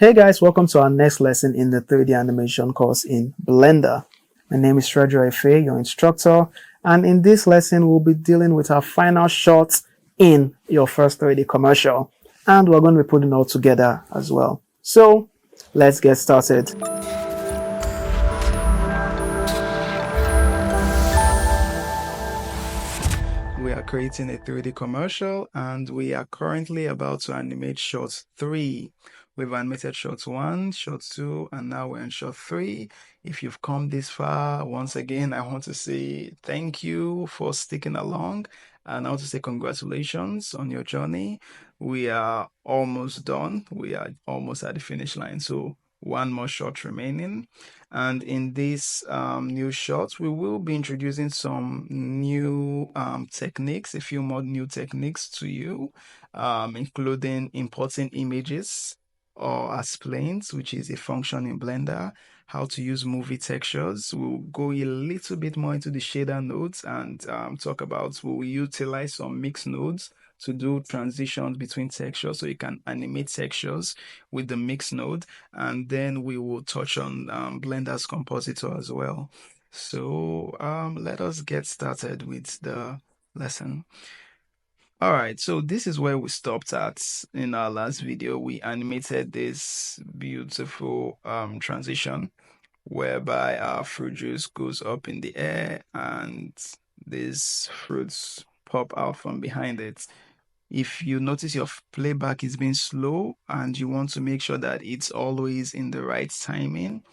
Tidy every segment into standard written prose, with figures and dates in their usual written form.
Hey guys, welcome to our next lesson in the 3D animation course in Blender. My name is Shredra Efe, your instructor, and in this lesson we'll be dealing with our final shots in your first 3D commercial, and we're going to be putting it all together as well. So let's get started. We are creating a 3D commercial and we are currently about to animate shot 3. We've animated shot 1, shot 2, and now we're in shot 3. If you've come this far, once again, I want to say thank you for sticking along, and I want to say congratulations on your journey. We are almost done. We are almost at the finish line. So one more shot remaining. And in this new shot, we will be introducing some new techniques, a few more new techniques to you, including importing images or as planes, which is a function in Blender, how to use movie textures. We'll go a little bit more into the shader nodes and talk about, we'll utilize some mix nodes to do transitions between textures so you can animate textures with the mix node, and then we will touch on Blender's compositor as well. So let us get started with the lesson. All right, so this is where we stopped at in our last video. We animated this beautiful transition whereby our fruit juice goes up in the air and these fruits pop out from behind it. If you notice your playback is being slow and you want to make sure that it's always in the right timing,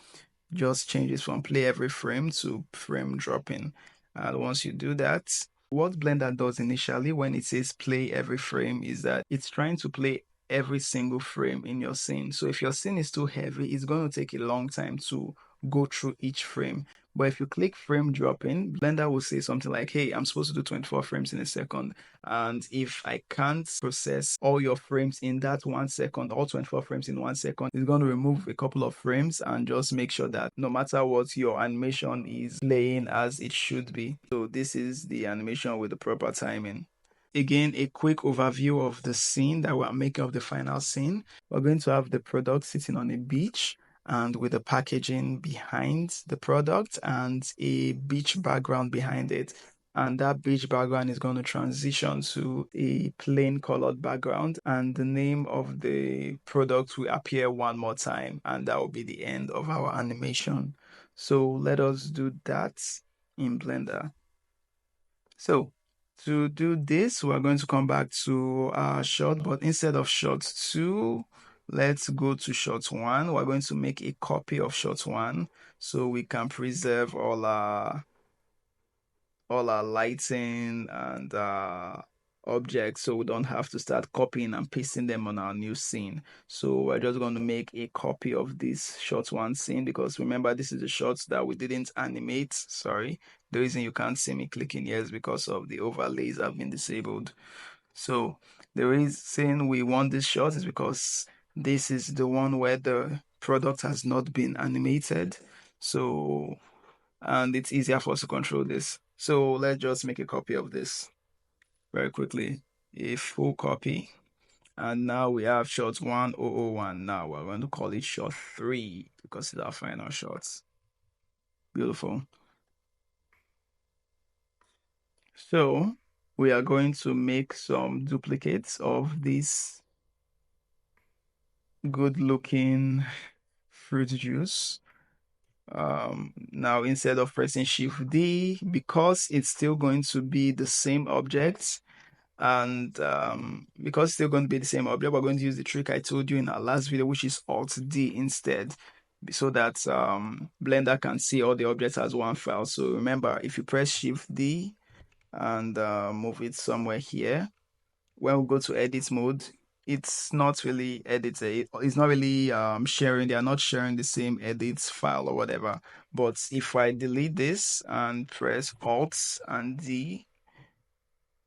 just change it from play every frame to frame dropping. And once you do that, what Blender does initially when it says play every frame is that it's trying to play every single frame in your scene. So if your scene is too heavy, it's going to take a long time to go through each frame. But if you click frame dropping, Blender will say something like, hey, I'm supposed to do 24 frames in a second. And if I can't process all your frames in that 1 second, all 24 frames in 1 second, it's going to remove a couple of frames and just make sure that no matter what, your animation is playing as it should be. So this is the animation with the proper timing. Again, a quick overview of the scene that we're making of the final scene. We're going to have the product sitting on a beach and with the packaging behind the product and a beach background behind it. And that beach background is going to transition to a plain colored background, and the name of the product will appear one more time, and that will be the end of our animation. So let us do that in Blender. So to do this, we're going to come back to our shot, but instead of shot 2, let's go to shot 1. We're going to make a copy of shot 1 so we can preserve all our lighting and objects, so we don't have to start copying and pasting them on our new scene. So we're just going to make a copy of this shot 1 scene, because remember, this is the shots that we didn't animate. Sorry, the reason you can't see me clicking here is because of the overlays have been disabled. So the reason we want this shot is because this is the one where the product has not been animated. So, and it's easier for us to control this. So let's just make a copy of this very quickly. A full copy. And now we have shot 1001. Now we're going to call it shot 3 because it's our final shots. Beautiful. So we are going to make some duplicates of this good looking fruit juice. Now instead of pressing Shift D, because it's still going to be the same object, and because it's still going to be the same object, we're going to use the trick I told you in our last video, which is Alt D instead, so that Blender can see all the objects as one file. So remember, if you press Shift D and move it somewhere here, when we go to edit mode, it's not really edited. It's not really sharing. They are not sharing the same edits file or whatever. But if I delete this and press Alt and D,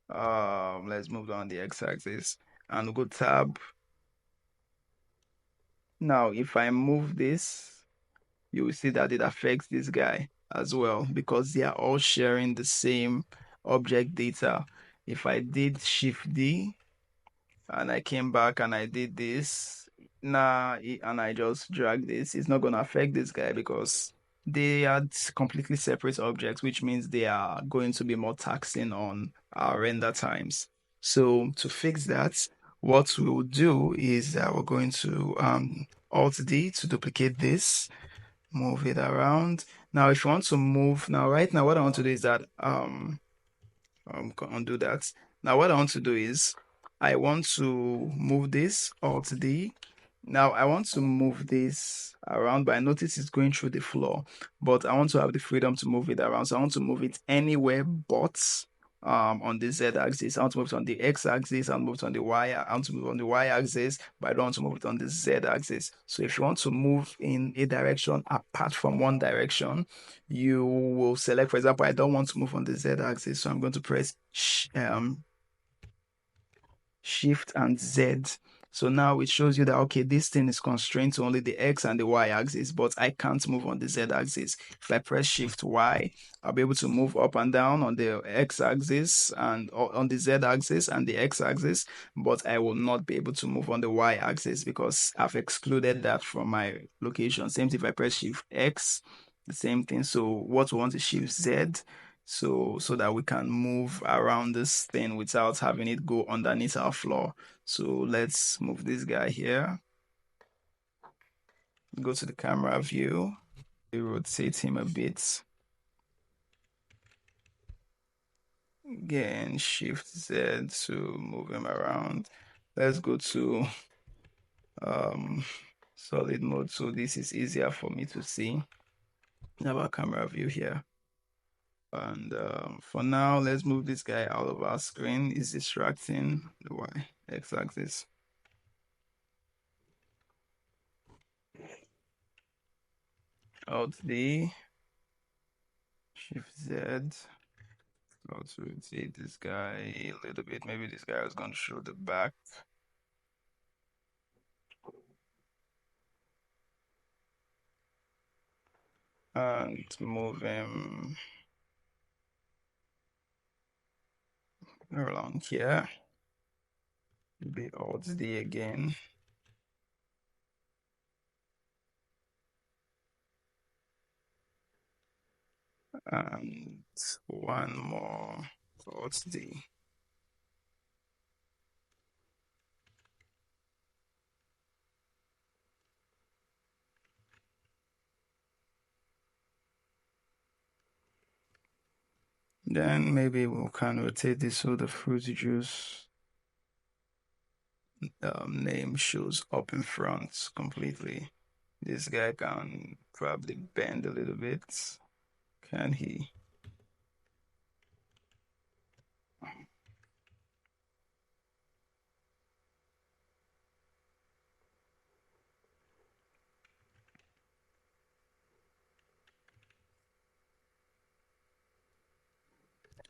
let's move down the x-axis and go tab. Now, if I move this, you will see that it affects this guy as well, because they are all sharing the same object data. If I did Shift D and I came back and I did this, and I just drag this, it's not going to affect this guy because they are completely separate objects, which means they are going to be more taxing on our render times. So to fix that, what we will do is that we're going to Alt D to duplicate this, move it around. Now, if you want to move, now right now, what I want to do is that undo that. Now what I want to do is I want to move this Alt D. Now I want to move this around, but I notice it's going through the floor, but I want to have the freedom to move it around. So I want to move it anywhere but on the Z axis. I want to move it on the X axis, I want to move it on the Y, I want to move it on the Y axis, but I don't want to move it on the Z axis. So if you want to move in a direction apart from one direction, you will select, for example, I don't want to move on the Z axis, so I'm going to press Shift and Z. So now it shows you that, okay, this thing is constrained to only the X and the Y axis, but I can't move on the Z axis. If I press Shift Y, I'll be able to move up and down on the X axis and on the Z axis and the X axis, but I will not be able to move on the Y axis because I've excluded that from my location. Same thing if I press Shift X, the same thing. So what we want is Shift Z, so that we can move around this thing without having it go underneath our floor. So let's move this guy here, go to the camera view, rotate him a bit, again Shift Z to move him around. Let's go to solid mode so this is easier for me to see. Have our camera view here. And for now, let's move this guy out of our screen. It's distracting the Y x-axis. Alt D, Shift Z. Let's rotate this guy a little bit. Maybe this guy is going to show the back. And move him around here. Be Alt D again. And one more Alt D. Then maybe we can rotate this so the fruit juice name shows up in front completely. This guy can probably bend a little bit. Can he?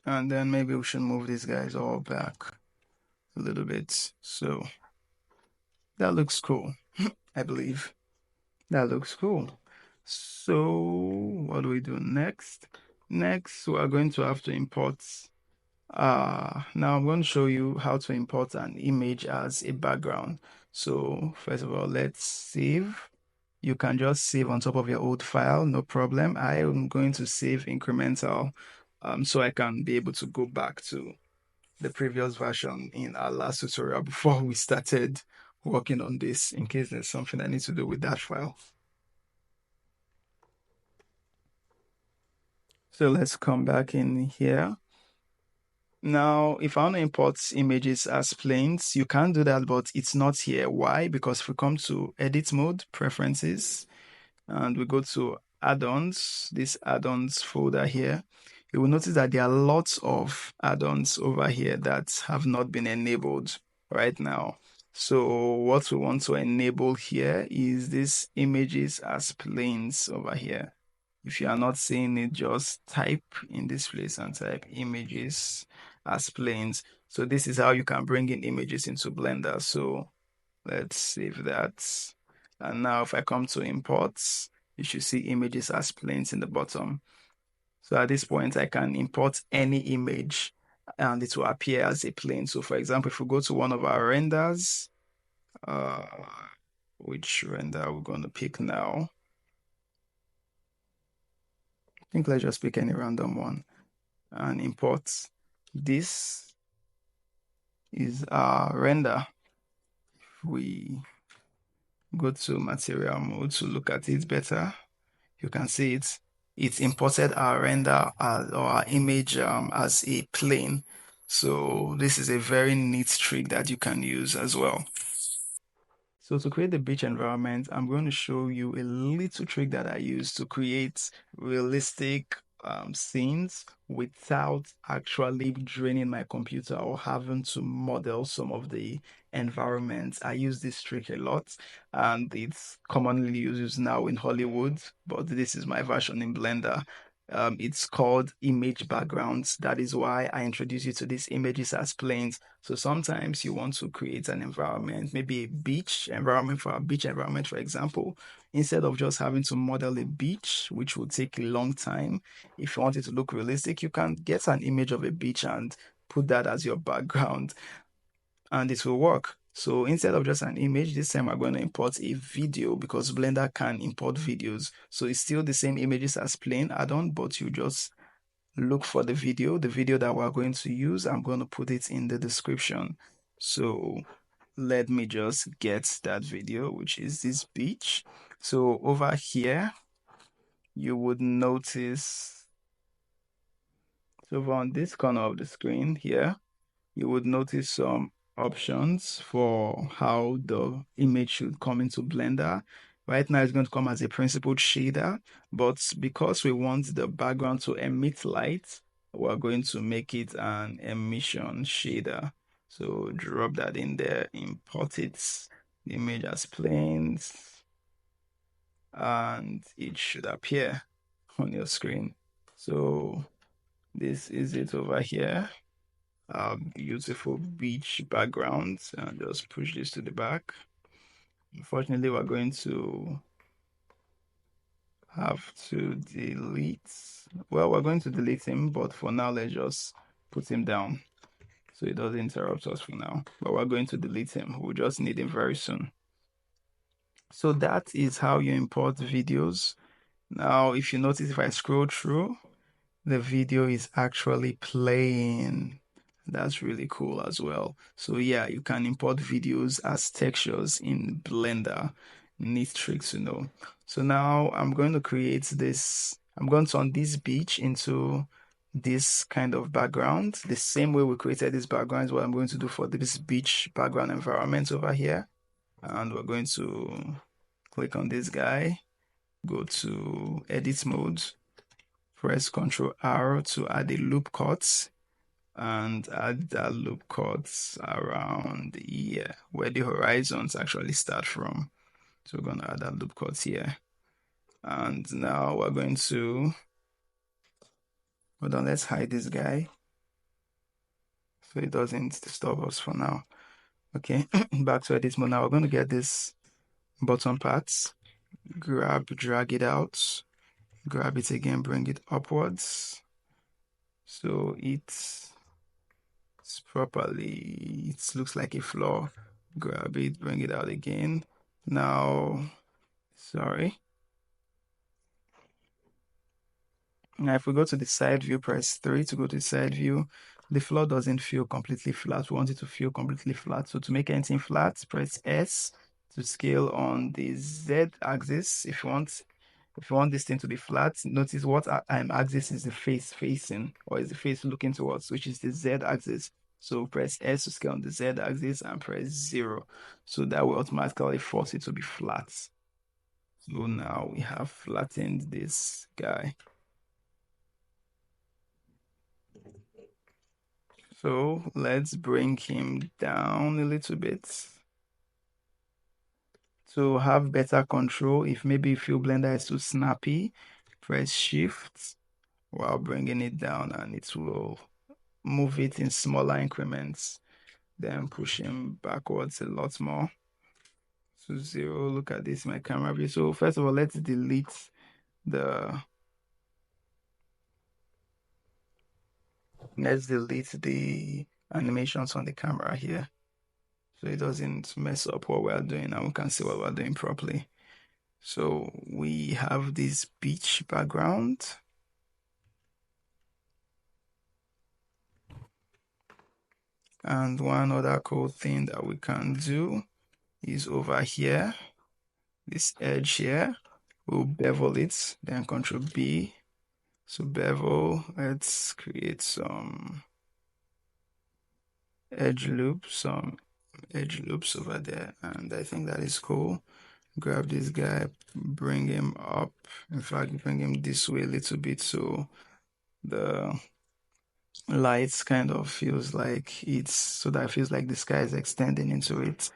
And then maybe we should move these guys all back a little bit. So that looks cool, I believe. That looks cool. So what do we do next? Next, we are going to have to import. Now I'm going to show you how to import an image as a background. So first of all, let's save. You can just save on top of your old file, no problem. I am going to save incremental so I can be able to go back to the previous version in our last tutorial before we started working on this in case there's something I need to do with that file. So let's come back in here. Now, if I want to import images as planes, you can do that, but it's not here. Why? Because if we come to edit mode, preferences, and we go to add-ons, this add-ons folder here, you will notice that there are lots of add-ons over here that have not been enabled right now. So what we want to enable here is this images as planes over here. If you are not seeing it, just type in this place and type images as planes. So this is how you can bring in images into Blender. So let's save that. And now if I come to imports, you should see images as planes in the bottom. So at this point, I can import any image and it will appear as a plane. So for example, if we go to one of our renders, which render we're going to pick now. I think let's just pick any random one and import. This is our render. If we go to material mode to look at it better, you can see it's imported our render or our image as a plane. So this is a very neat trick that you can use as well. So to create the beach environment, I'm going to show you a little trick that I use to create realistic scenes without actually draining my computer or having to model some of the environments. I use this trick a lot, and it's commonly used now in Hollywood, but this is my version in Blender. It's called image backgrounds. That is why I introduce you to these images as planes. So sometimes you want to create an environment, maybe a beach environment for a beach environment, for example. Instead of just having to model a beach, which will take a long time, if you want it to look realistic, you can get an image of a beach and put that as your background, and it will work. So instead of just an image, this time we're going to import a video because Blender can import videos. So it's still the same images as plain add-on, but you just look for the video that we're going to use. I'm going to put it in the description. So let me just get that video, which is this beach. So over here, you would notice, so over on this corner of the screen here, you would notice some options for how the image should come into Blender. Right now, it's going to come as a principled shader, but because we want the background to emit light, we're going to make it an emission shader. So drop that in there, import it, the image as planes, and it should appear on your screen. So this is it over here. Beautiful beach backgrounds, and just push this to the back. Unfortunately, we're going to have to delete, well, we're going to delete him, but for now, let's just put him down so it doesn't interrupt us for now. But we're going to delete him. We'll just need him very soon. So that is how you import videos. Now, if you notice, if I scroll through, the video is actually playing. That's really cool as well. So yeah, you can import videos as textures in Blender. Neat trick to know. So now I'm going to create this. I'm going to turn this beach into this kind of background. The same way we created this background is what I'm going to do for this beach background environment over here. And we're going to click on this guy, go to edit mode, press Ctrl R to add a loop cut, and add that loop cut around here where the horizons actually start from. So we're going to add that loop cut here. And now we're going to, hold on, let's hide this guy so it doesn't disturb us for now. Okay, back to edit mode. Now we're going to get this bottom part, drag it out, grab it again, bring it upwards. So it's properly, it looks like a floor. Grab it, bring it out again. Now, sorry. Now, if we go to the side view, press 3 to go to the side view. The floor doesn't feel completely flat. We want it to feel completely flat. So to make anything flat, press S to scale on the Z axis. If you want this thing to be flat, notice what axis is the face facing, or is the face looking towards, which is the Z axis. So press S to scale on the Z axis and press 0. So that will automatically force it to be flat. So now we have flattened this guy. So let's bring him down a little bit. To have better control, if maybe you feel Blender is too snappy, press Shift while bringing it down, and it will move it in smaller increments. Then push him backwards a lot more to 0. Look at this, my camera view. So first of all, let's delete the animations on the camera here. so it doesn't mess up what we're doing and we can see what we're doing properly. So we have this beach background. And one other cool thing that we can do is over here, this edge here, we'll bevel it, then Control B. So bevel, let's create some edge loops over there. And I think that is cool. Grab this guy, bring him up. In fact, bring him this way a little bit so the lights kind of feels like so that it feels like the sky is extending into it.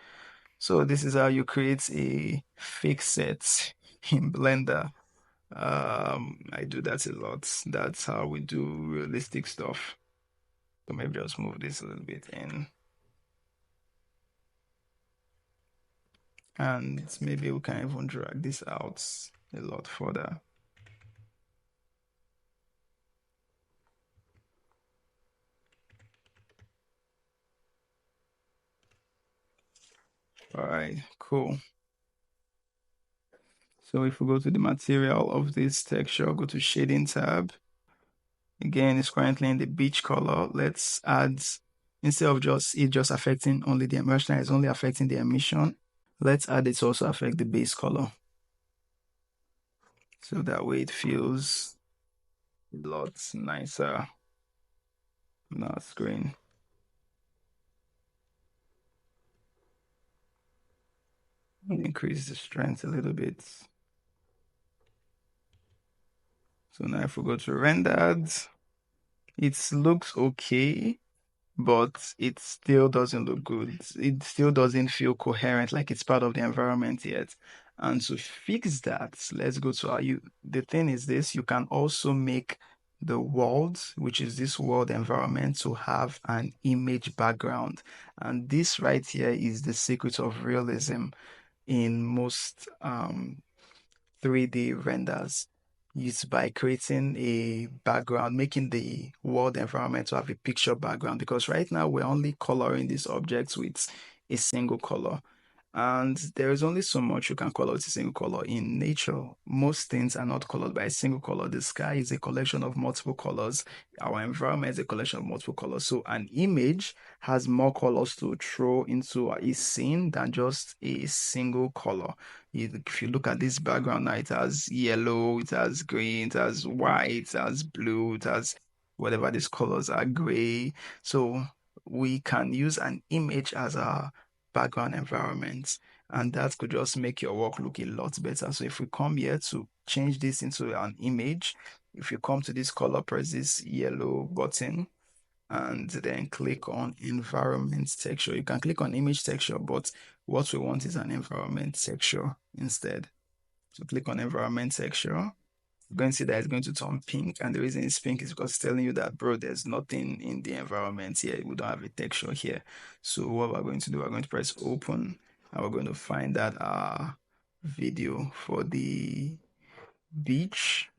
So this is how you create a fake set in Blender. I do that a lot. That's how we do realistic stuff. So maybe just move this a little bit in. And maybe we can even drag this out a lot further. All right, cool. So if we go to the material of this texture, go to shading tab. Again, it's currently in the beach color. Let's add, instead of just affecting only the immersion, it's only affecting the emission. Let's add it to also affect the base color. So that way it feels a lot nicer on our screen. Increase the strength a little bit. So now if we go to rendered, it looks okay, but it still doesn't look good. It still doesn't feel coherent, like it's part of the environment yet. And to fix that, let's go to the thing is this, you can also make the world, which is this world environment, to have an image background. And this right here is the secret of realism in most 3D renders, is by creating a background, making the world environment to have a picture background. Because right now we're only coloring these objects with a single color. And there is only so much you can color with a single color. In nature, most things are not colored by a single color. The sky is a collection of multiple colors. Our environment is a collection of multiple colors. So an image has more colors to throw into a scene than just a single color. If you look at this background now, it has yellow, it has green, it has white, it has blue, it has whatever these colors are, gray. So we can use an image as a background environment, and that could just make your work look a lot better. So if we come here to change this into an image, if you come to this color, press this yellow button and then click on environment texture. You can click on image texture, but what we want is an environment texture instead. So click on environment texture. You're going to see that it's going to turn pink, and the reason it's pink is because it's telling you that, bro, there's nothing in the environment here. We don't have a texture here. So what we're going to do, we're going to press open, and we're going to find that video for the beach.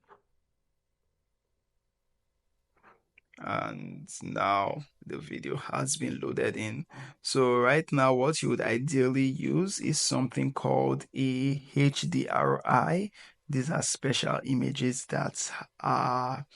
And now the video has been loaded in. So right now what you would ideally use is something called a HDRI. These are special images are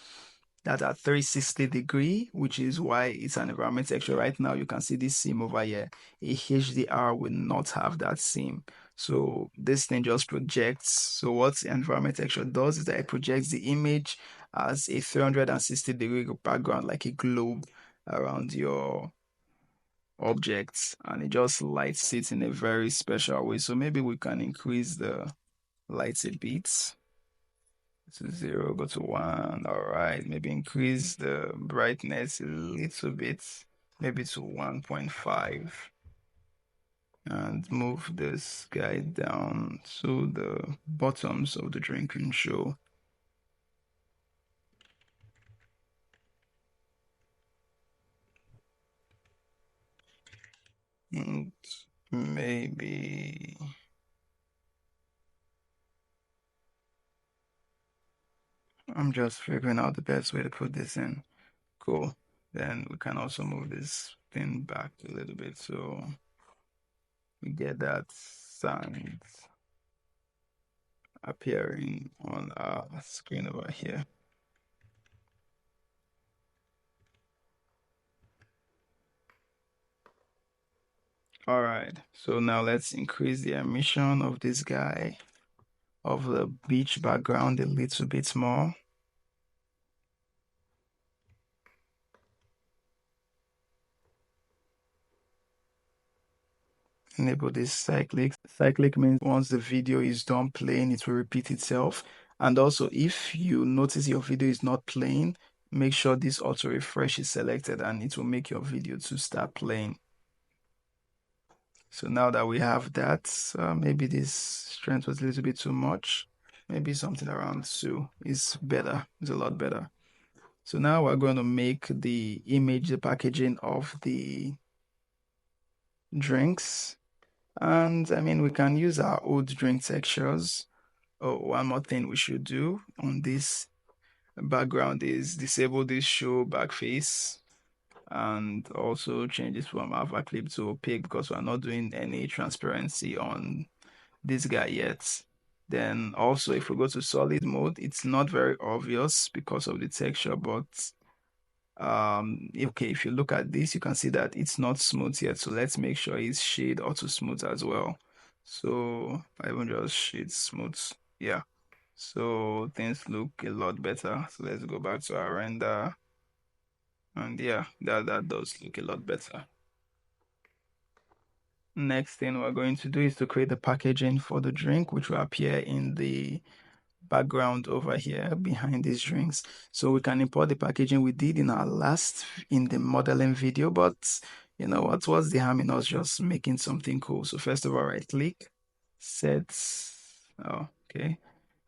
that are 360-degree, which is why it's an environment texture. Right now you can see this seam over here. A HDR will not have that seam. So this thing just projects. So what the environment texture does is that it projects the image as a 360-degree background, like a globe around your objects, and it just lights it in a very special way. So maybe we can increase the lights a bit to 0, go to 1. All right, maybe increase the brightness a little bit, maybe to 1.5, and move this guy down to the bottoms of the drinking show. And maybe I'm just figuring out the best way to put this in. Cool. Then we can also move this thing back a little bit. So we get that sand appearing on our screen over here. All right, so now let's increase the emission of this guy, of the beach background, a little bit more. Enable this cyclic. Cyclic means once the video is done playing, it will repeat itself. And also, if you notice your video is not playing, make sure this auto refresh is selected and it will make your video to start playing. So now that we have that, maybe this strength was a little bit too much. Maybe something around 2 is better. It's a lot better. So now we're going to make the image, the packaging of the drinks. And I mean, we can use our old drink textures. Oh, one more thing we should do on this background is disable this show back face and also change this from alpha clip to opaque because we're not doing any transparency on this guy yet. Then also if we go to solid mode, it's not very obvious because of the texture, but okay, if you look at this, you can see that it's not smooth yet. So let's make sure it's shade auto smooth as well. So I even just shade smooth. Yeah. So things look a lot better. So let's go back to our render. And yeah, that does look a lot better. Next thing we're going to do is to create the packaging for the drink, which will appear in the background over here behind these drinks. So we can import the packaging we did in our last in the modeling video, but you know what's the harm in us just making something cool? So first of all, right click, set, oh, okay,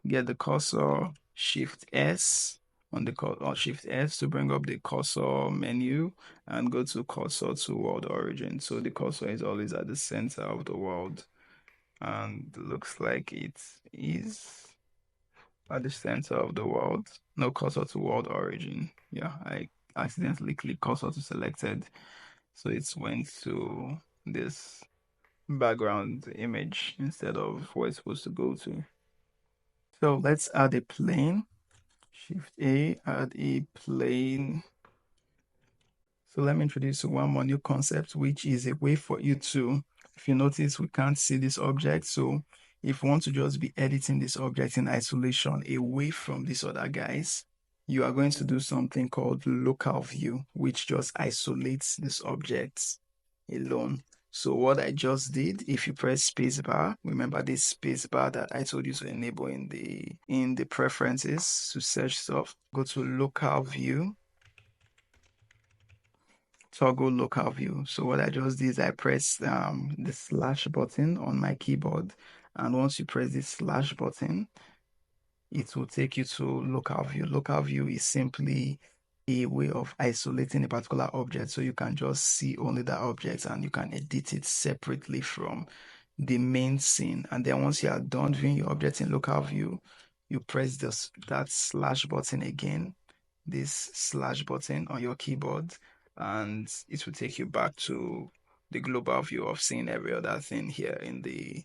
get the cursor, shift S on the or shift S to bring up the cursor menu and go to cursor to world origin. So the cursor is always at the center of the world and looks like it is at the center of the world. No, cursor to world origin. Yeah, I accidentally clicked cursor to selected. So it went to this background image instead of where it's supposed to go to. So let's add a plane. Shift A, add a plane. So let me introduce one more new concept, which is a way for you to, if you notice, we can't see this object. So if you want to just be editing this object in isolation away from these other guys, you are going to do something called local view, which just isolates this object alone. So what I just did, if you press spacebar, remember this spacebar that I told you to enable in the preferences to search stuff, go to local view, toggle local view. So what I just did is I pressed the slash button on my keyboard, and once you press this slash button, it will take you to local view. Local view is simply a way of isolating a particular object, so you can just see only that object and you can edit it separately from the main scene. And then once you are done viewing your object in local view, you press that slash button again, this slash button on your keyboard, and it will take you back to the global view of seeing every other thing here in the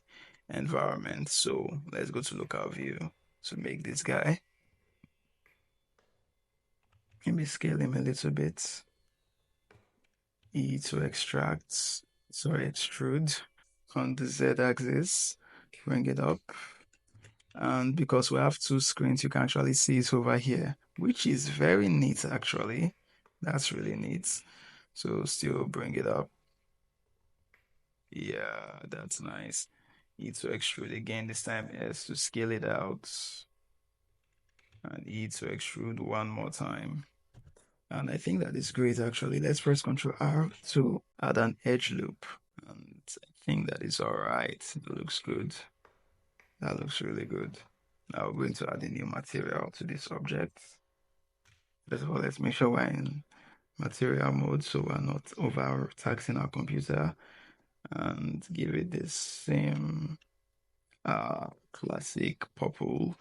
environment. So let's go to local view to make this guy. Let me scale him a little bit. E to extract, sorry, extrude on the Z axis, bring it up. And because we have two screens, you can actually see it over here, which is very neat actually. That's really neat. So still bring it up. Yeah, that's nice. E to extrude again, this time S to scale it out. And E to extrude one more time. And I think that is great actually. Let's press Ctrl R to add an edge loop. And I think that is all right. It looks good. That looks really good. Now we're going to add a new material to this object. First of all, let's make sure we're in material mode so we're not over taxing our computer, and give it this same classic purple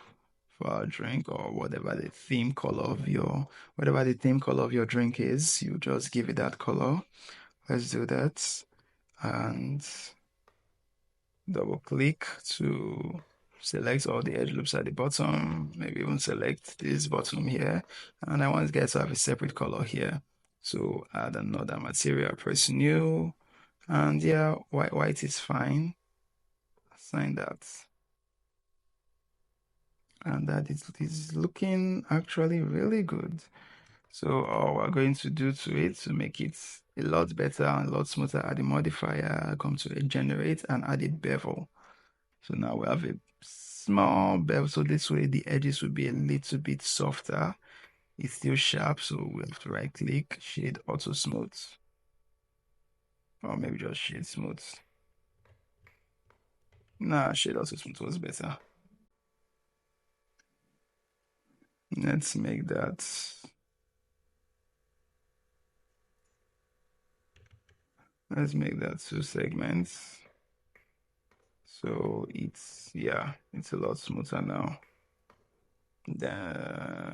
for our drink, or whatever the theme color of your drink is, you just give it that color. Let's do that. And double click to select all the edge loops at the bottom, maybe even select this bottom here, and I want guys to have a separate color here. So add another material, press new, and yeah, white is fine. Assign that. And that is looking actually really good. So all we're going to do to it to make it a lot better and a lot smoother, add a modifier, come to generate and add a bevel. So now we have a small bevel, so this way the edges will be a little bit softer. It's still sharp, so we have to right click, shade auto smooth, or maybe just shade smooth. Nah, shade auto smooth was better. Let's make that. Let's make that 2 segments. So it's, yeah, it's a lot smoother now.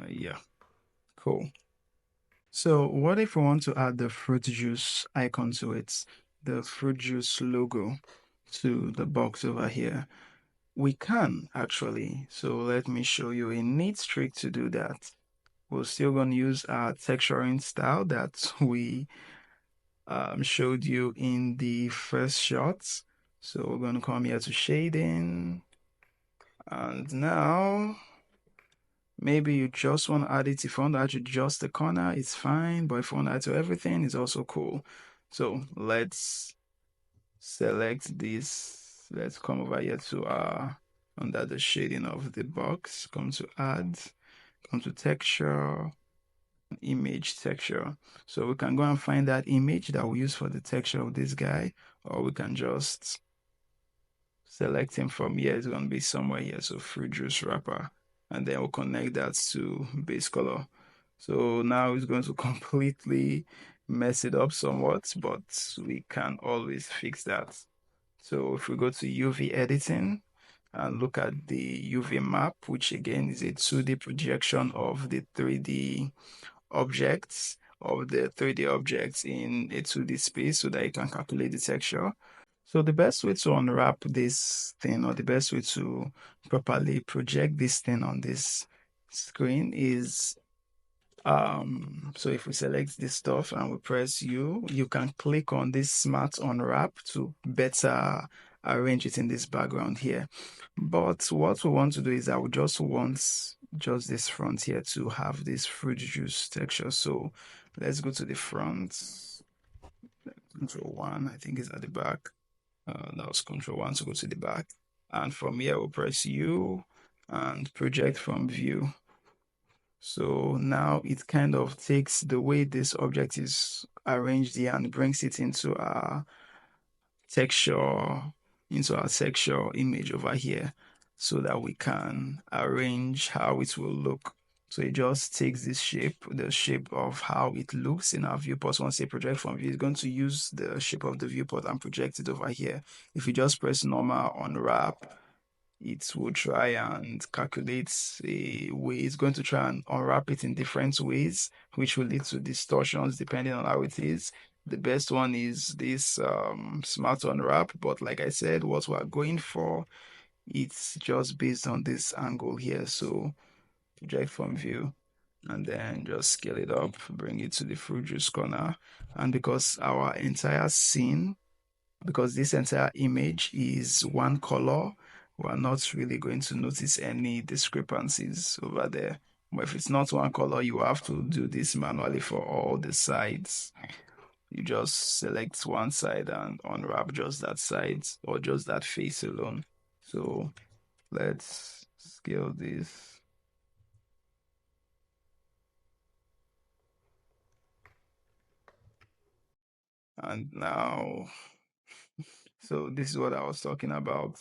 Yeah, cool. So what if we want to add the fruit juice icon to it, the fruit juice logo to the box over here? We can actually. So let me show you a neat trick to do that. We're still going to use our texturing style that we showed you in the first shot. So we're going to come here to shading, and now maybe you just want to add it. If you want to add to just the corner, it's fine. But if you want to add to everything, it's also cool. So let's select this. Let's come over here to under the shading of the box. Come to add, come to texture, image texture. So we can go and find that image that we use for the texture of this guy, or we can just select him from here. It's going to be somewhere here. So fruit juice wrapper, and then we'll connect that to base color. So now it's going to completely mess it up somewhat, but we can always fix that. So if we go to UV editing and look at the UV map, which again is a 2D projection of the 3D objects, of the 3D objects in a 2D space so that you can calculate the texture. So the best way to unwrap this thing, or the best way to properly project this thing on this screen is so if we select this stuff and we press U, you can click on this smart unwrap to better arrange it in this background here. But what we want to do is I would just want just this front here to have this fruit juice texture. So let's go to the front. Control 1, I think is at the back. That was Control 1 to go to the back. And from here, we'll press U and project from view. So now it kind of takes the way this object is arranged here and brings it into our texture, into our texture image over here so that we can arrange how it will look. So it just takes this shape, the shape of how it looks in our viewport. Once you project from view, it's going to use the shape of the viewport and project it over here. If you just press normal unwrap, it will try and calculate a way. It's going to try and unwrap it in different ways, which will lead to distortions depending on how it is. The best one is this smart unwrap, but like I said, what we're going for, it's just based on this angle here. So project from view and then just scale it up, bring it to the fruit juice corner. And because our entire scene, because this entire image is one color, we're not really going to notice any discrepancies over there. But if it's not one color, you have to do this manually for all the sides. You just select one side and unwrap just that side or just that face alone. So let's scale this. And now, so this is what I was talking about.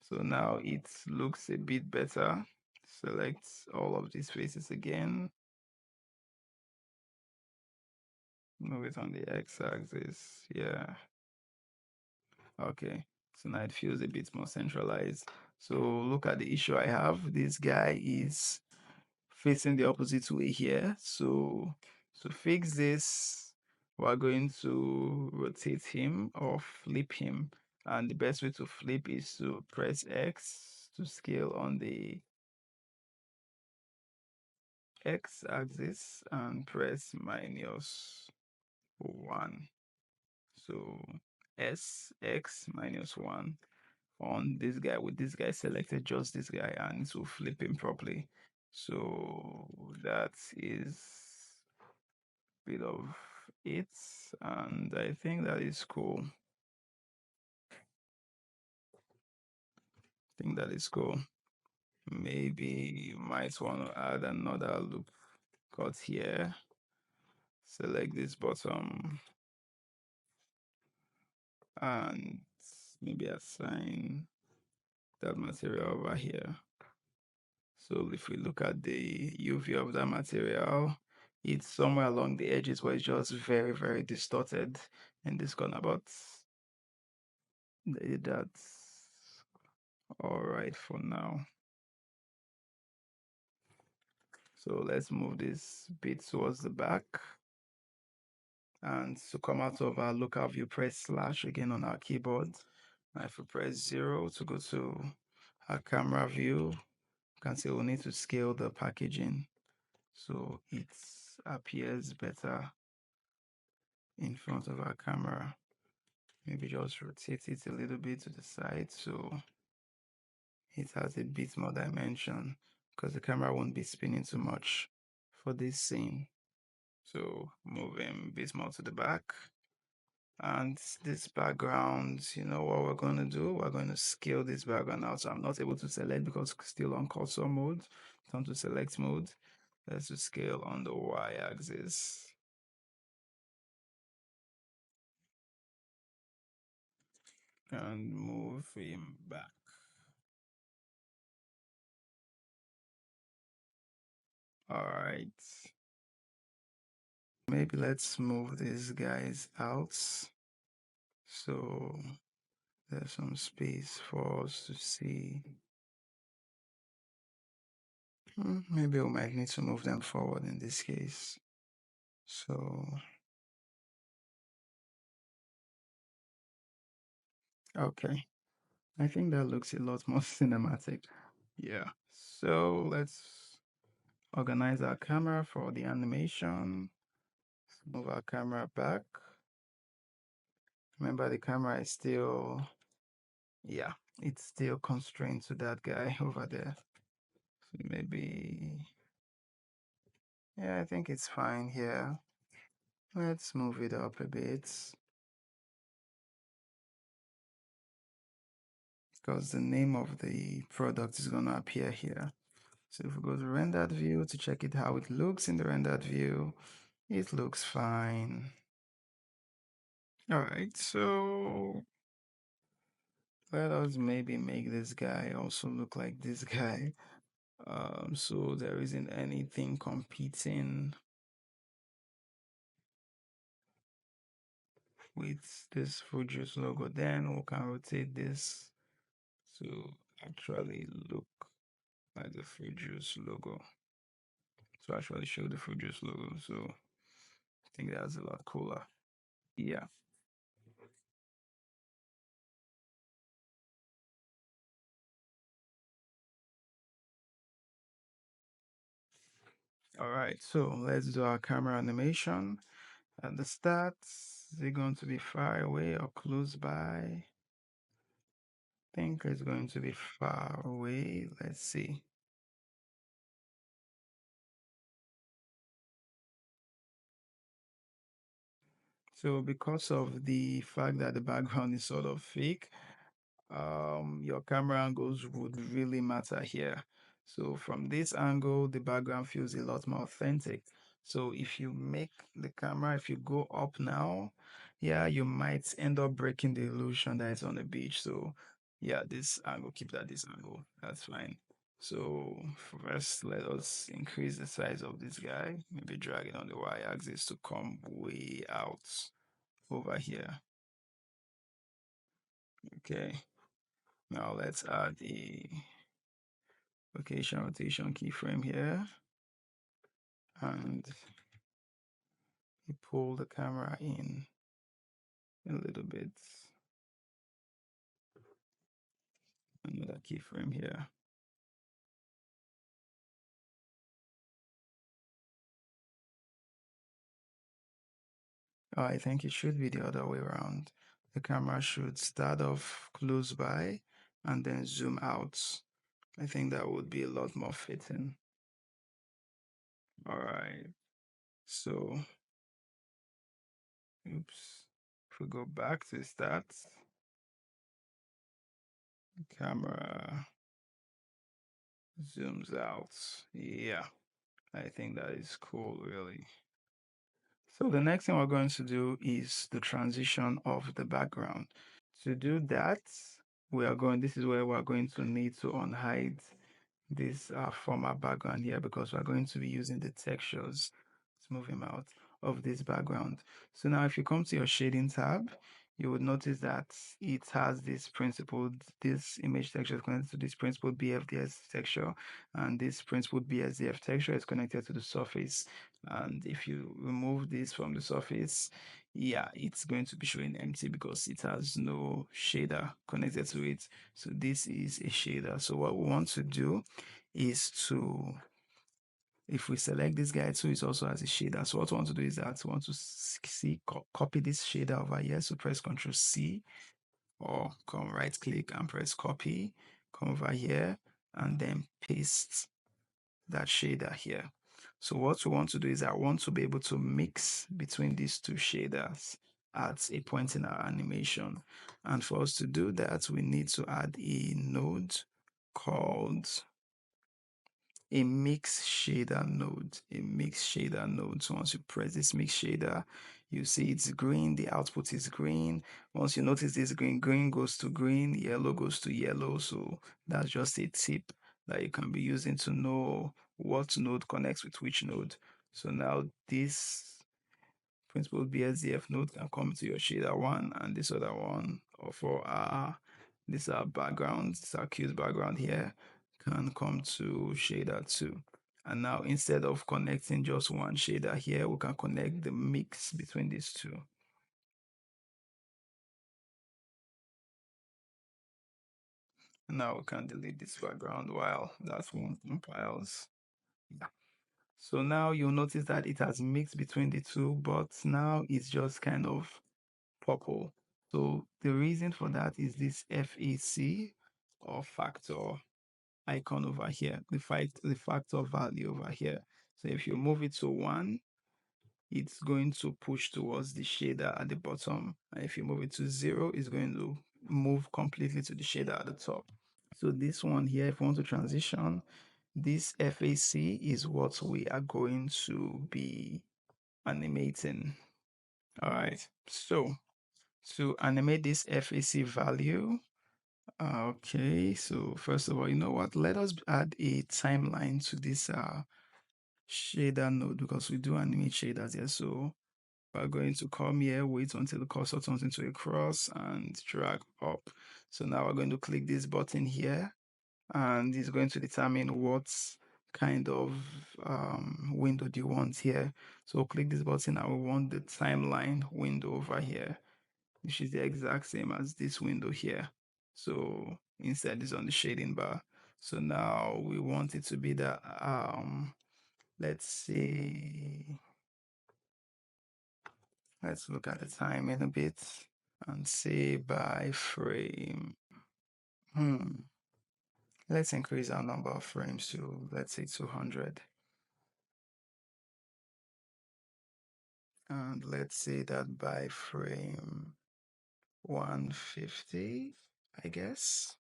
So now it looks a bit better. Select all of these faces again. Move it on the x-axis. Yeah. Okay. So now it feels a bit more centralized. So look at the issue I have. This guy is facing the opposite way here. So to fix this, we're going to rotate him or flip him. And the best way to flip is to press X to scale on the X axis and press -1. So S X -1 on this guy, with this guy selected, just this guy, and it will flip him properly. So that is a bit of it, and I think that is cool. I think that is cool. Maybe you might want to add another loop cut here. Select this bottom and maybe assign that material over here. So if we look at the UV of that material, it's somewhere along the edges where it's just very, very distorted in this corner, but that's all right for now. So let's move this bit towards the back. And to come out of our local view, press slash again on our keyboard. And if we press 0 to go to our camera view, you can see we need to scale the packaging so it appears better in front of our camera. Maybe just rotate it a little bit to the side so it has a bit more dimension, because the camera won't be spinning too much for this scene. So moving a bit more to the back. And this background, you know what we're going to do? We're going to scale this background out. So I'm not able to select because it's still on cursor mode. Turn to select mode. Let's do scale on the y-axis. And move him back. All right. Maybe let's move these guys out. So there's some space for us to see. Maybe we might need to move them forward in this case. So, okay. I think that looks a lot more cinematic. Yeah. So let's organize our camera for the animation. Move our camera back. Remember, the camera is still, yeah, it's still constrained to that guy over there. So maybe, yeah, I think it's fine here. Let's move it up a bit, because the name of the product is going to appear here. So if we go to rendered view to check it how it looks in the rendered view, it looks fine. All right, so let us maybe make this guy also look like this guy. So there isn't anything competing with this fruit juice logo. Then we can rotate this to actually look like the fruit juice logo. To actually show the fruit juice logo. So I think that's a lot cooler. Yeah. All right, so let's do our camera animation. At the start, is it going to be far away or close by? I think it's going to be far away. Let's see. So because of the fact that the background is sort of fake, your camera angles would really matter here. So from this angle, the background feels a lot more authentic. So if you make the camera, if you go up now, yeah, you might end up breaking the illusion that it's on the beach. So yeah, this angle, keep that this angle. That's fine. So first, let us increase the size of this guy. Maybe drag it on the y-axis to come way out over here. Okay. Now let's add the location rotation keyframe here, and we pull the camera in a little bit. Another keyframe here. I think it should be the other way around. The camera should start off close by and then zoom out. I think that would be a lot more fitting. All right. So, oops. If we go back to stats, camera zooms out. Yeah, I think that is cool, really. So the next thing we're going to do is the transition of the background. To do that, this is where we're going to need to unhide this from our background here, because we're going to be using the textures. Let's move him out of this background. So now if you come to your shading tab, you would notice that it has this image texture is connected to this principled BFDS texture, and this principled BSDF texture is connected to the surface. And if you remove this from the surface, yeah, it's going to be showing empty because it has no shader connected to it. So this is a shader. So what we want to do is to, if we select this guy too, it also has a shader. So what we want to do is that we want to copy this shader over here. So press Ctrl C, or come right click and press copy, come over here and then paste that shader here. So what we want to do is I want to be able to mix between these two shaders at a point in our animation. And for us to do that, we need to add a node called a mix shader node. A mix shader node. So once you press this mix shader, you see it's green, the output is green. Once you notice this green, green goes to green, yellow goes to yellow. So that's just a tip that you can be using to know what node connects with which node. So now this principal BSDF node can come to your shader one, and this other one, or for our this our background, this our cues background here, can come to shader two. And now instead of connecting just one shader here, we can connect the mix between these two. Now we can delete this background while that one compiles. Yeah. So now you'll notice that it has mixed between the two, but now it's just kind of purple. So the reason for that is this FAC, or factor icon over here, the factor value over here. So if you move it to 1, it's going to push towards the shader at the bottom. And if you move it to 0, it's going to move completely to the shader at the top. So this one here, if you want to transition, this FAC is what we are going to be animating. All right. So to animate this FAC value, okay, so first of all, you know what? Let us add a timeline to this shader node, because we do animate shaders here. So we're going to come here, wait until the cursor turns into a cross, and drag up. So now we're going to click this button here, and it's going to determine what kind of window do you want here. So click this button and we want the timeline window over here, which is the exact same as this window here. So instead it's on the shading bar. So now we want it to be that let's see, let's look at the time in a bit and say by frame. Let's increase our number of frames to, let's say, 200. And let's say that by frame 150, I guess.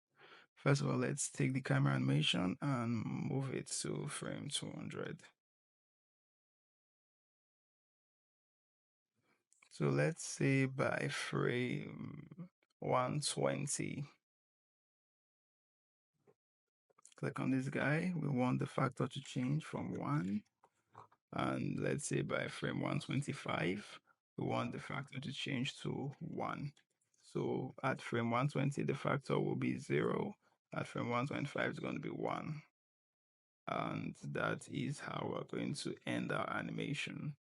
First of all, let's take the camera animation and move it to frame 200. So let's say by frame 120, click on this guy. We want the factor to change from 1. And let's say by frame 125, we want the factor to change to 1. So at frame 120, the factor will be 0. At frame 125, it's going to be 1. And that is how we're going to end our animation.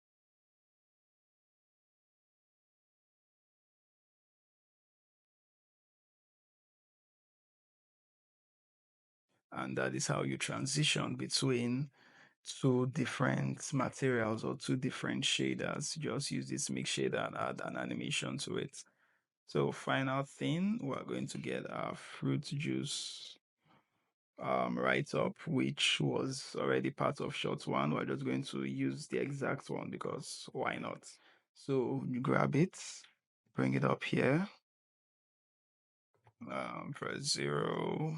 And that is how you transition between two different materials or two different shaders. Just use this mix shader and add an animation to it. So final thing, we're going to get our fruit juice write up, which was already part of shot one. We're just going to use the exact one because why not? So you grab it, bring it up here, press 0.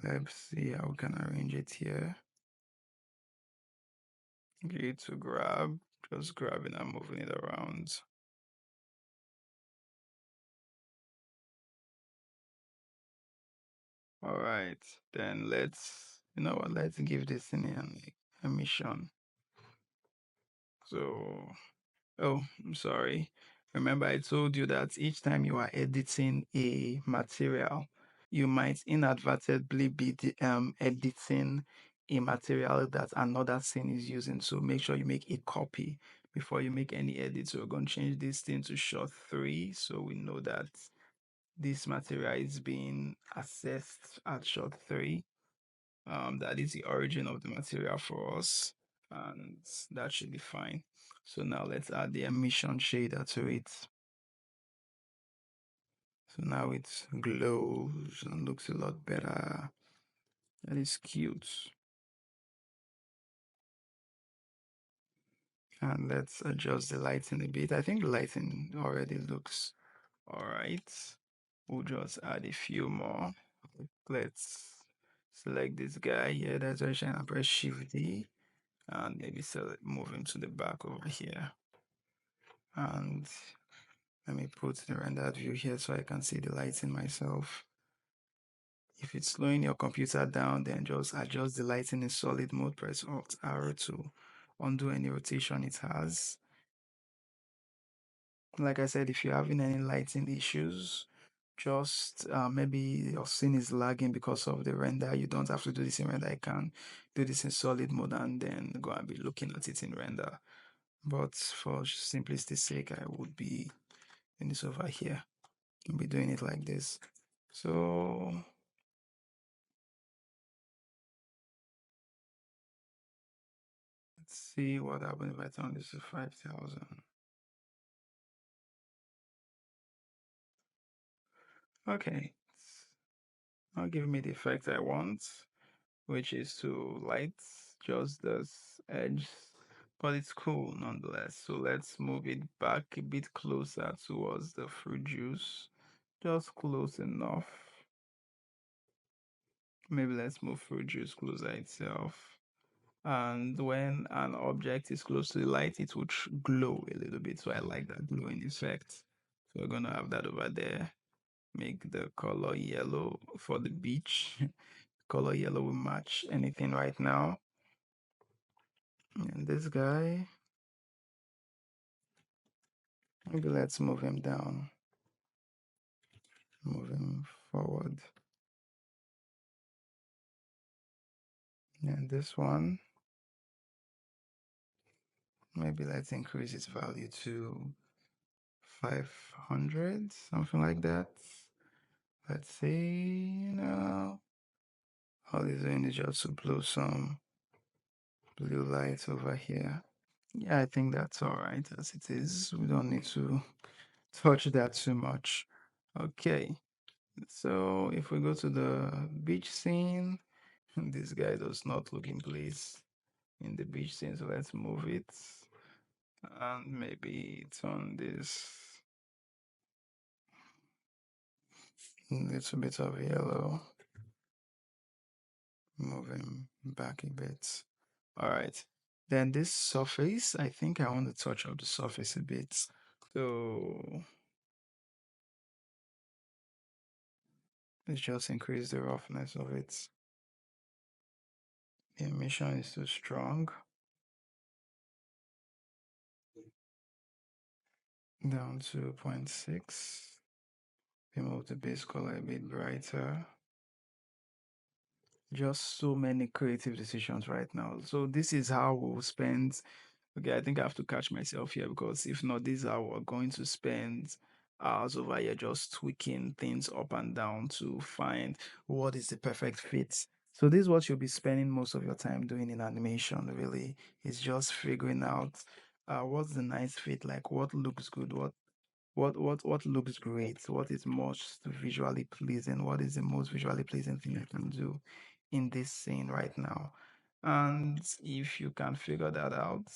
Let's see how we can arrange it here. Okay, to grab, just grabbing and moving it around. All right, then let's, you know what, let's give this thing an emission. So, oh, I'm sorry. Remember, I told you that each time you are editing a material, you might inadvertently be editing a material that another scene is using. So make sure you make a copy before you make any edits. So we're going to change this thing to shot 3 so we know that this material is being assessed at shot 3. That is the origin of the material for us, and that should be fine. So now let's add the emission shader to it. So now it glows and looks a lot better. That is cute. And let's adjust the lighting a bit. I think the lighting already looks all right. We'll just add a few more. Let's select this guy here. That's why I press Shift D and maybe move him to the back over here. And let me put the rendered view here so I can see the lighting myself. If it's slowing your computer down, then just adjust the lighting in solid mode. Press Alt arrow to undo any rotation it has. Like I said, if you're having any lighting issues, just maybe your scene is lagging because of the render. You don't have to do this in render. I can do this in solid mode and then go and be looking at it in render. But for simplicity's sake, I would be doing this over here. I'll be doing it like this. So let's see what happens if I turn this to 5,000. Okay, it's not giving me the effect I want, which is to light just this edge, but it's cool nonetheless. So let's move it back a bit closer towards the fruit juice, just close enough. Maybe let's move fruit juice closer itself. And when an object is close to the light, it would glow a little bit. So I like that glowing effect. So we're gonna have that over there. Make the color yellow for the beach. Color yellow will match anything right now. And this guy, maybe let's move him down. Move him forward. And this one, maybe let's increase its value to 500, something like that. Let's see, all he's doing is just to blow some blue light over here. Yeah, I think that's all right as it is. We don't need to touch that too much. Okay, so if we go to the beach scene, this guy does not look in place in the beach scene, so let's move it and maybe turn this a little bit of yellow. Move him back a bit. All right. Then this surface, I think I want to touch up the surface a bit. So let's just increase the roughness of it. The emission is too strong. Down to 0.6. Remove the base color a bit brighter. Just so many creative decisions right now. So this is how we'll spend. Okay, I think I have to catch myself here because if not, this is how we're going to spend hours over here just tweaking things up and down to find what is the perfect fit. So this is what you'll be spending most of your time doing in animation, really. Is just figuring out what's the nice fit, like what looks good, what looks great, what is most visually pleasing, what is the most visually pleasing thing I can do in this scene right now. And if you can figure that out,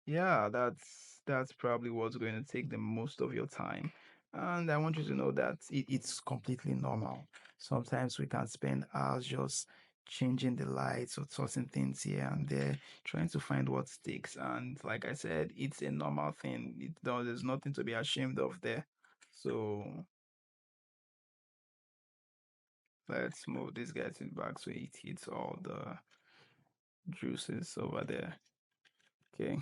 yeah, that's probably what's going to take the most of your time. And I want you to know that it's completely normal. Sometimes we can spend hours just changing the lights or tossing things here and there, trying to find what sticks. And like I said, it's a normal thing. There's nothing to be ashamed of there. So let's move this guy to the back so it hits all the juices over there. Okay.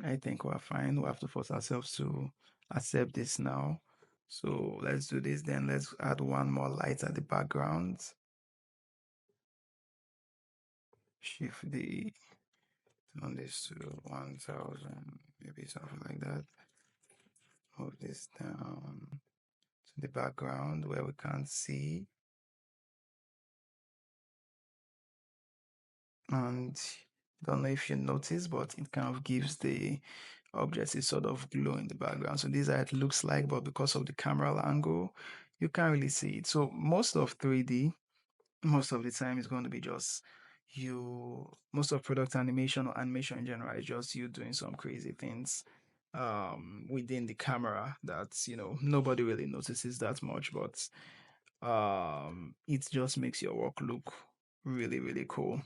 I think we're fine. We have to force ourselves to accept this now. So let's do this then. Let's add one more light at the background. Shift D, turn this to 1000, maybe something like that. Move this down to the background where we can't see. And don't know if you notice, but it kind of gives the objects a sort of glow in the background. So this is how it looks like, but because of the camera angle, you can't really see it. So most of 3D, most of the time is going to be just most of product animation or animation in general is just you doing some crazy things within the camera that nobody really notices that much, but it just makes your work look really, really cool.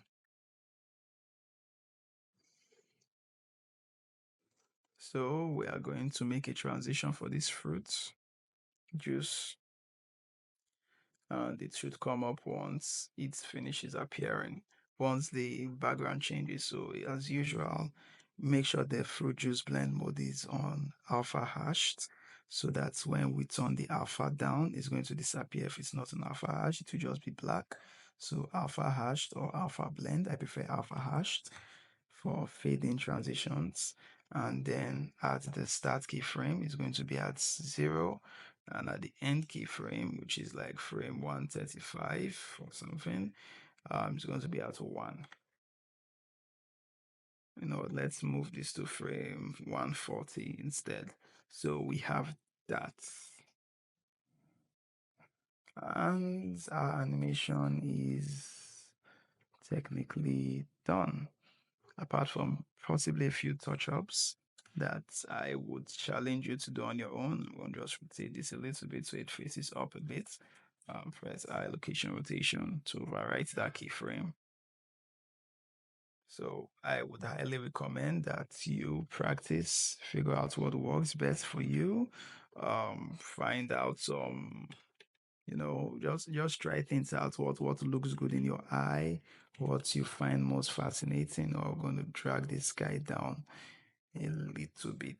So we are going to make a transition for this fruit juice, and it should come up once it finishes appearing, once the background changes. So as usual, make sure the fruit juice blend mode is on alpha hashed, so that when we turn the alpha down, it's going to disappear. If it's not an alpha hash, it will just be black. So alpha hashed or alpha blend, I prefer alpha hashed for fading transitions. And then at the start keyframe, it's going to be at 0, and at the end keyframe, which is like frame 135 or something, it's going to be at 1. Let's move this to frame 140 instead. So we have that. And our animation is technically done. Apart from possibly a few touch-ups that I would challenge you to do on your own. I'm going to just rotate this a little bit so it faces up a bit. Press I location rotation to overwrite that keyframe. So I would highly recommend that you practice, figure out what works best for you, find out some, just try things out, what looks good in your eye, what you find most fascinating. Or I'm going to drag this guy down a little bit.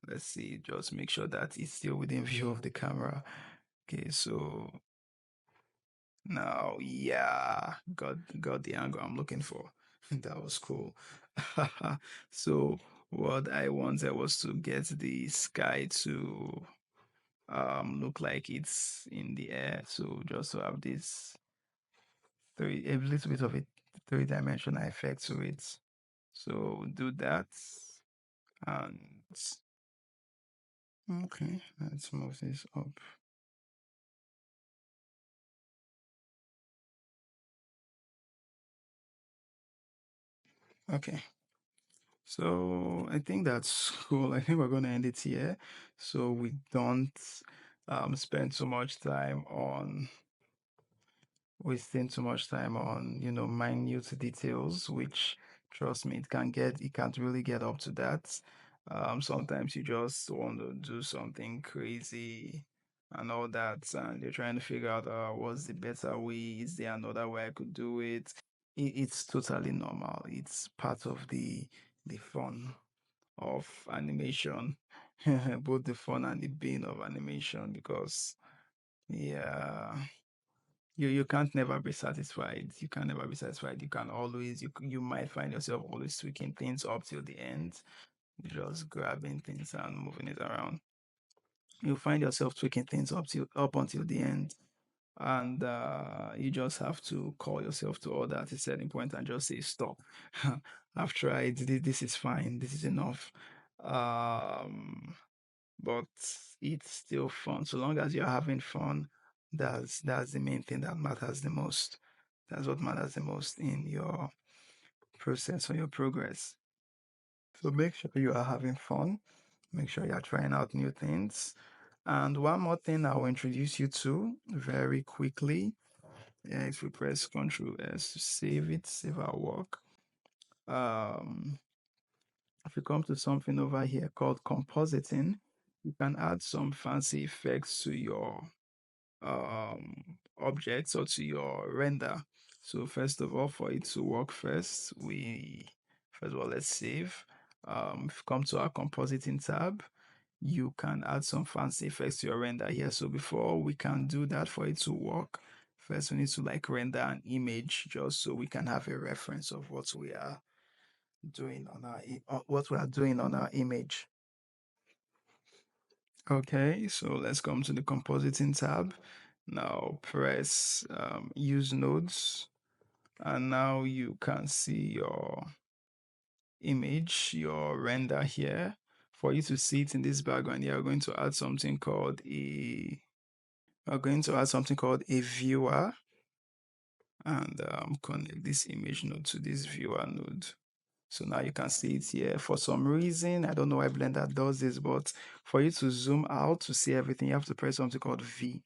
Let's see, just make sure that it's still within view of the camera. Okay, so now, yeah, got the angle I'm looking for. That was cool. So what I wanted was to get the sky to look like it's in the air. So just to have this a little bit of a three-dimensional effect to it. So do that, and okay, let's move this up. Okay, so I think that's cool. I think we're going to end it here, so we don't spend too much time on wasting too much time on minute details, which, trust me, it can't really get up to that. Sometimes you just want to do something crazy and all that, and you're trying to figure out what's the better way, is there another way I could do it. It's totally normal. It's part of the fun of animation. Both the fun and the pain of animation, because yeah, you can't never be satisfied. You can never be satisfied. You can always, you might find yourself always tweaking things up till the end. just grabbing things and moving it around. You'll find yourself tweaking things up until the end. And you just have to call yourself to order at a certain point and just say stop. I've tried. This is fine. This is enough. Um, but it's still fun. So long as you're having fun, that's the main thing that matters the most. That's what matters the most in your process or your progress. So make sure you are having fun. Make sure you're trying out new things. And one more thing I'll introduce you to very quickly. Yeah, if we press Ctrl S to save it, save our work. Um, if you come to something over here called compositing, you can add some fancy effects to your objects or to your render. So first of all, for it to work first of all, let's save. If you come to our compositing tab, you can add some fancy effects to your render here. So before we can do that, for it to work, first we need to like render an image just so we can have a reference of what we are doing on our image. Okay, so let's come to the compositing tab. Now press use nodes, and now you can see your image, your render here. For you to see it in this background, you are going to add something called a viewer, and connect this image node to this viewer node. So now you can see it here. For some reason, I don't know why Blender does this, but for you to zoom out to see everything, you have to press something called V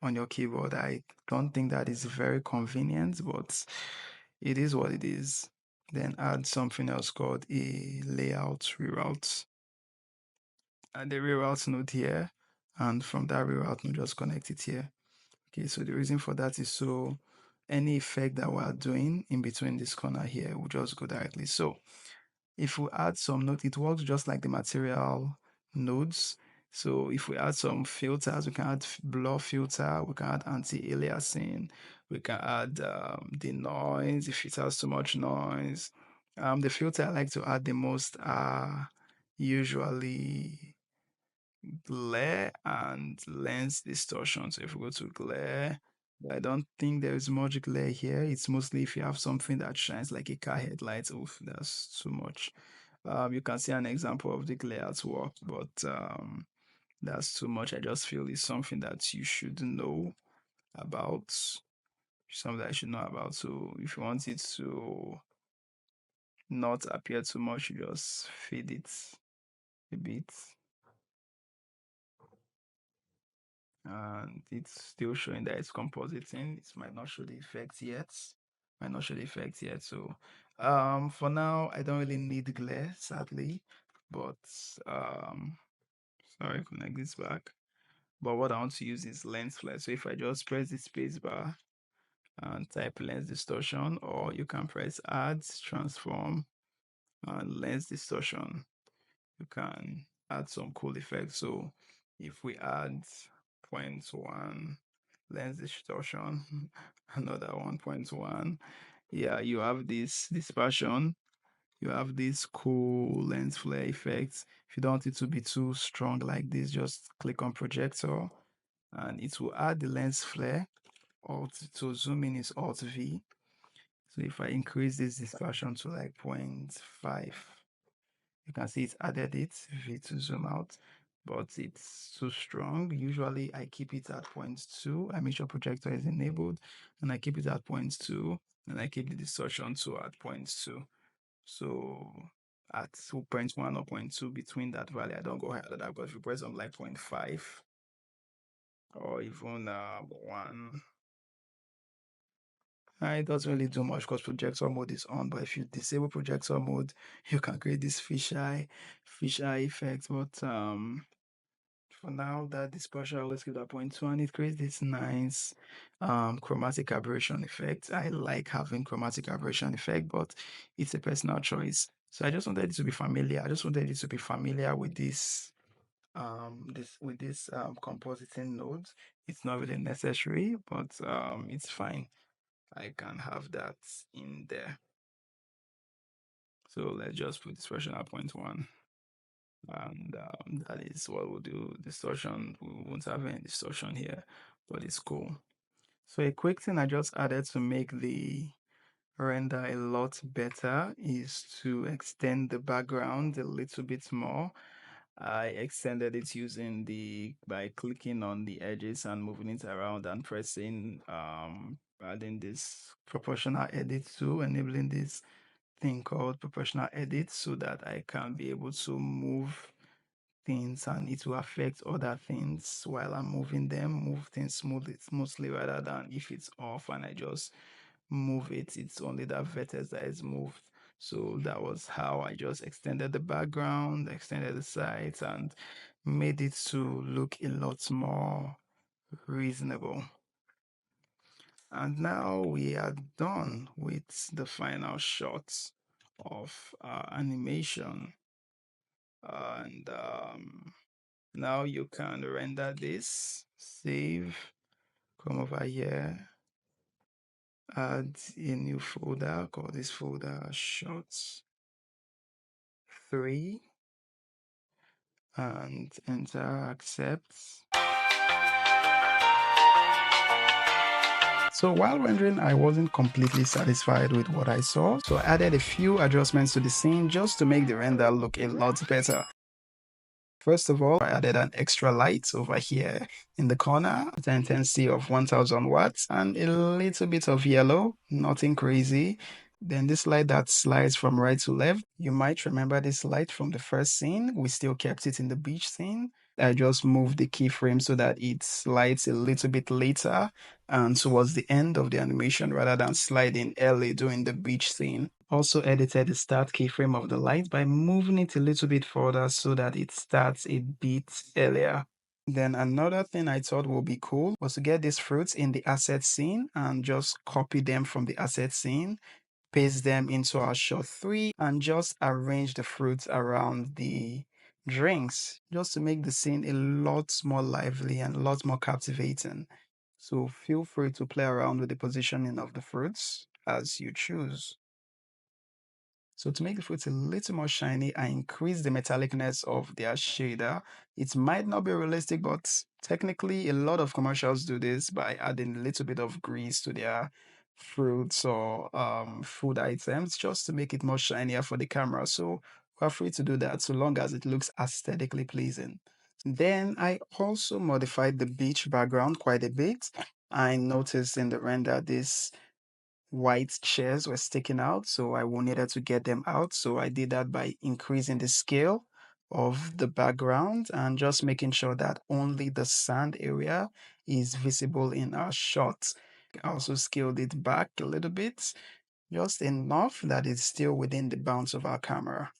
on your keyboard. I don't think that is very convenient, but it is what it is. Then add something else called a layout reroute. Add the reroute node here, and from that reroute node, just connect it here. Okay, so the reason for that is so any effect that we are doing in between this corner here will just go directly. So if we add some node, it works just like the material nodes. So if we add some filters, we can add blur filter, we can add anti-aliasing, we can add the noise if it has too much noise. The filter I like to add the most are usually glare and lens distortion. So if we go to glare, I don't think there is much glare here. It's mostly if you have something that shines like a car headlight. Oof, that's too much. You can see an example of the glare at work, but that's too much. I just feel it's something that you should know about, something that I should know about. So if you want it to not appear too much, you just fade it a bit. And it's still showing that it's compositing. It might not show the effects yet. So for now I don't really need glare, sadly. But sorry, connect this back. But what I want to use is lens flare. So if I just press the space bar and type lens distortion, or you can press add transform and lens distortion, you can add some cool effects. So if we add 0.1 lens distortion, another 1.1, yeah, you have this dispersion, you have this cool lens flare effects. If you don't want it to be too strong like this, just click on projector and it will add the lens flare. Alt to zoom in is Alt V. So if I increase this dispersion to like 0.5, you can see it's added it, V to zoom out, but it's too strong. Usually I keep it at 0.2. I make sure projector is enabled and I keep it at 0.2 and I keep the distortion to at 0.2. So at 2.1 or 0.2 between that value, I don't go higher than that, because if you press on like 0.5 or even 1, it doesn't really do much because projector mode is on. But if you disable projector mode, you can create this fisheye effect. But for now, that dispersion, let's give that 0.2, and it creates this nice chromatic aberration effect. I like having chromatic aberration effect, but it's a personal choice. So I just wanted it to be familiar. I just wanted you to be familiar with this compositing nodes. It's not really necessary, but it's fine. I can have that in there. So let's just put this version at 0.1. And that is what we'll do. Distortion, we won't have any distortion here, but it's cool. So a quick thing I just added to make the render a lot better is to extend the background a little bit more. I extended it using by clicking on the edges and moving it around and pressing adding this proportional edit tool, enabling this thing called proportional edit so that I can be able to move things and it will affect other things while I'm moving them, move things smoothly rather than if it's off and I just move it, it's only that vertex that is moved. So that was how I just extended the background, extended the sides, and made it to look a lot more reasonable. And now we are done with the final shots of our animation. And now you can render this, save, come over here, add a new folder, call this folder shots 3, and enter accept. So while rendering, I wasn't completely satisfied with what I saw, so I added a few adjustments to the scene just to make the render look a lot better. First of all, I added an extra light over here in the corner with an intensity of 1000 watts and a little bit of yellow, nothing crazy. Then this light that slides from right to left, you might remember this light from the first scene. We still kept it in the beach scene. I just moved the keyframe so that it slides a little bit later and towards the end of the animation rather than sliding early during the beach scene. Also edited the start keyframe of the light by moving it a little bit further so that it starts a bit earlier. Then another thing I thought would be cool was to get these fruits in the asset scene and just copy them from the asset scene, paste them into our shot 3, and just arrange the fruits around the drinks just to make the scene a lot more lively and a lot more captivating. So feel free to play around with the positioning of the fruits as you choose. So to make the fruits a little more shiny, I increase the metallicness of their shader. It might not be realistic, but technically a lot of commercials do this by adding a little bit of grease to their fruits or food items just to make it more shinier for the camera. So we're free to do that so long as it looks aesthetically pleasing. Then I also modified the beach background quite a bit. I noticed in the render this white chairs were sticking out, so I needed to get them out. So I did that by increasing the scale of the background and just making sure that only the sand area is visible in our shot. I also scaled it back a little bit, just enough that it's still within the bounds of our camera.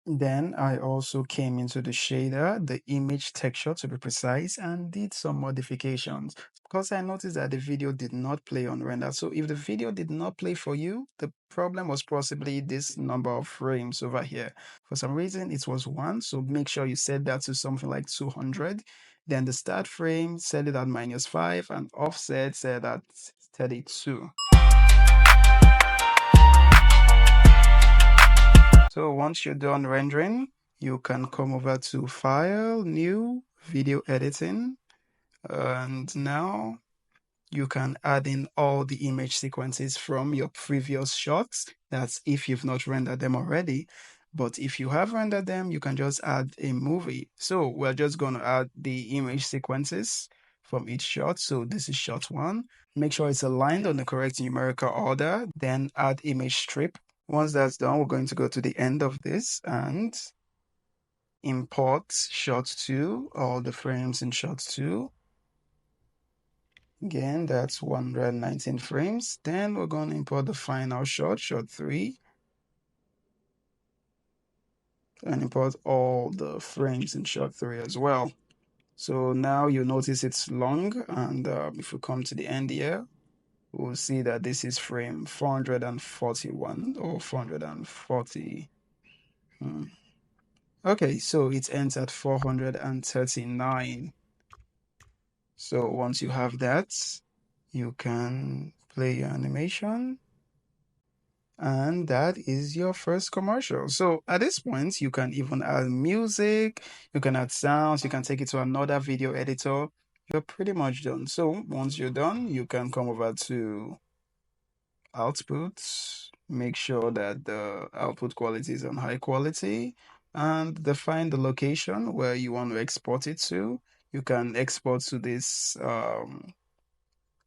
Then I also came into the shader, the image texture to be precise, and did some modifications because I noticed that the video did not play on render. So if the video did not play for you, the problem was possibly this number of frames over here. For some reason, it was 1, so make sure you set that to something like 200. Then the start frame, set it at -5, and offset set at 32. So once you're done rendering, you can come over to File, New, Video Editing, and now you can add in all the image sequences from your previous shots. That's if you've not rendered them already. But if you have rendered them, you can just add a movie. So we're just going to add the image sequences from each shot. So this is shot 1. Make sure it's aligned on the correct numerical order. Then add image strip. Once that's done, we're going to go to the end of this and import shot 2, all the frames in shot 2. Again, that's 119 frames. Then we're going to import the final shot, shot 3, and import all the frames in shot 3 as well. So now you notice it's long, and if we come to the end here, we'll see that this is frame 441 or 440. Okay, so it ends at 439. So once you have that, you can play your animation. And that is your first commercial. So at this point, you can even add music, you can add sounds, you can take it to another video editor. You're pretty much done. So once you're done, you can come over to output, make sure that the output quality is on high quality, and define the location where you want to export it to. You can export to this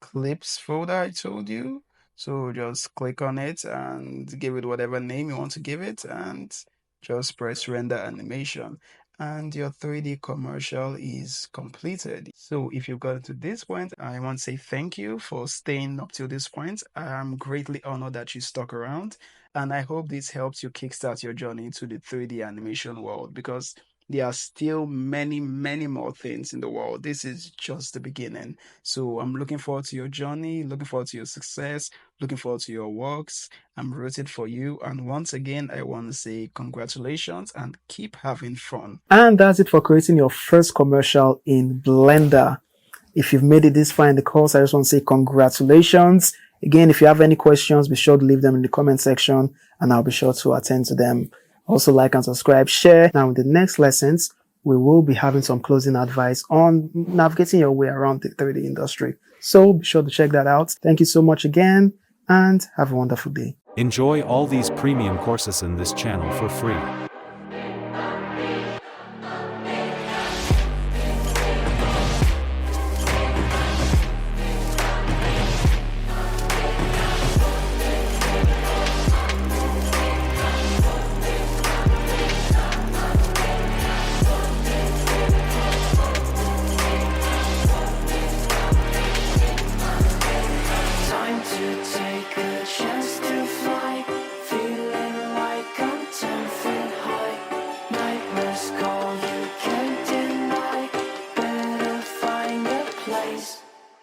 clips folder I told you. So just click on it and give it whatever name you want to give it and just press render animation. And your 3D commercial is completed. So if you've gotten to this point, I want to say thank you for staying up till this point. I'm greatly honored that you stuck around. And I hope this helps you kickstart your journey into the 3D animation world because there are still many, many more things in the world. This is just the beginning. So I'm looking forward to your journey, looking forward to your success, looking forward to your works. I'm rooted for you. And once again, I want to say congratulations and keep having fun. And that's it for creating your first commercial in Blender. If you've made it this far in the course, I just want to say congratulations. Again, if you have any questions, be sure to leave them in the comment section and I'll be sure to attend to them. Also like and subscribe, share. Now in the next lessons, we will be having some closing advice on navigating your way around the 3D industry. So be sure to check that out. Thank you so much again and have a wonderful day. Enjoy all these premium courses in this channel for free.